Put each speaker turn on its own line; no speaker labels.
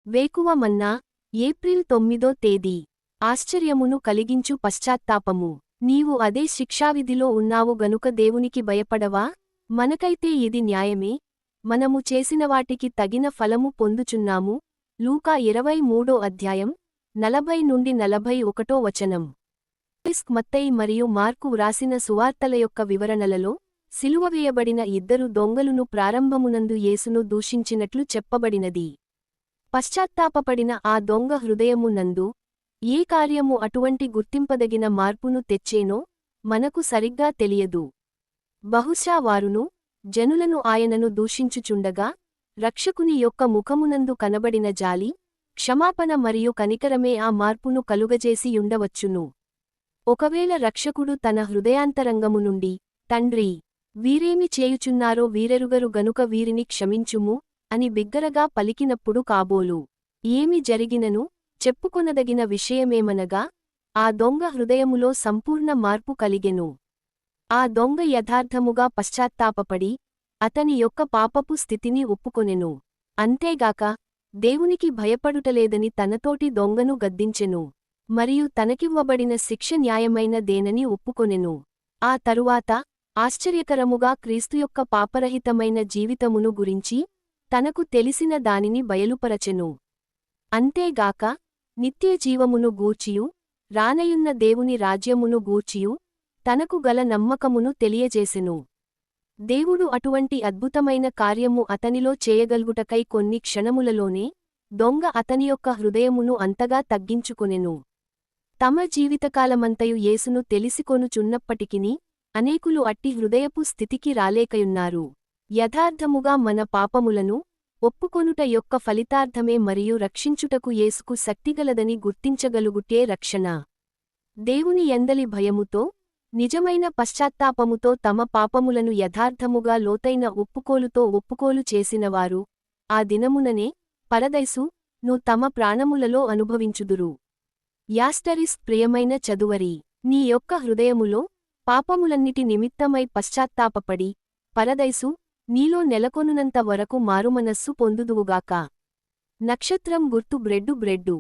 వేకువ మన్నా, ఏప్రిల్ 9 తేదీ. ఆశ్చర్యమును కలిగించు పశ్చాత్తాపము. నీవు అదే శిక్షావిధిలో ఉన్నావు గనుక దేవునికి భయపడవా? మనకైతే ఇది న్యాయమే, మనము చేసినవాటికి తగిన ఫలము పొందుచున్నాము. లూకా 23 అధ్యాయం 40-41 వచనం. మత్తయి మరియు మార్కు వ్రాసిన సువార్తల యొక్క వివరణలలో, సిలువవేయబడిన ఇద్దరు దొంగలును ప్రారంభమునందు యేసును దూషించినట్లు చెప్పబడినది. పశ్చాత్తాపపడిన ఆ దొంగ హృదయము నందు ఏ కార్యము అటువంటి గుర్తింపదగిన మార్పును తెచ్చేనో మనకు సరిగ్గా తెలియదు. బహుశా వారును, జనులను ఆయనను దూషించుచుండగా, రక్షకుని యొక్క ముఖమునందు కనబడిన జాలి, క్షమాపణ మరియు కనికరమే ఆ మార్పును కలుగజేసియుండవచ్చును. ఒకవేళ రక్షకుడు తన హృదయాంతరంగము నుండి, తండ్రీ, వీరేమి చేయుచున్నారో వీరెరుగరు గనుక వీరిని క్షమించుము అని బిగ్గరగా పలికినప్పుడు కాబోలు. ఏమి జరిగినను చెప్పుకొనదగిన విషయమేమనగా, ఆ దొంగ హృదయములో సంపూర్ణ మార్పు కలిగెను. ఆ దొంగ యథార్థముగా పశ్చాత్తాపపడి, అతని యొక్క పాపపు స్థితిని ఒప్పుకొనెను. అంతేగాక, దేవునికి భయపడుటలేదని తనతోటి దొంగను గద్దించెను. మరియు తనకివ్వబడిన శిక్ష న్యాయమైన దేనని ఒప్పుకొనెను. ఆ తరువాత, ఆశ్చర్యకరముగా క్రీస్తు యొక్క పాపరహితమైన జీవితమును గురించి, తనకు తెలిసిన దానిని బయలుపరచెను. అంతేగాక, నిత్యజీవమును గూర్చియు, రానయున్న దేవుని రాజ్యమును గూర్చియు, తనకు గల నమ్మకమును తెలియజేసెను. దేవుడు అటువంటి అద్భుతమైన కార్యము అతనిలో చేయగల్గుటకై కొన్ని క్షణములలోనే, దొంగ అతని యొక్క హృదయమును అంతగా తగ్గించుకొనెను. తమ జీవితకాలమంతయు యేసును తెలిసికొనుచున్నప్పటికిని, అనేకులు అట్టి హృదయపు స్థితికి రాలేకయున్నారు. యథార్థముగా మన పాపములను ఒప్పుకొనుట యొక్క ఫలితార్థమే మరియు రక్షించుటకు యేసుకు శక్తిగలదని గుర్తించగలుగుటే రక్షణ. దేవుని యందలి భయముతో, నిజమైన పశ్చాత్తాపముతో తమ పాపములను యథార్థముగా లోతైన ఒప్పుకోలు చేసినవారు, ఆ దినముననే పరదైసు ను తమ ప్రాణములలో అనుభవించుదురు. ప్రియమైన చదువరీ, నీ యొక్క హృదయములో పాపములన్నిటి నిమిత్తమై పశ్చాత్తాపపడి, పరదైసు నీలో నెలకొనునంత వరకు మారుమనస్సు పొందుదువుగాక. నక్షత్రం గుర్తు బ్రెడ్డు.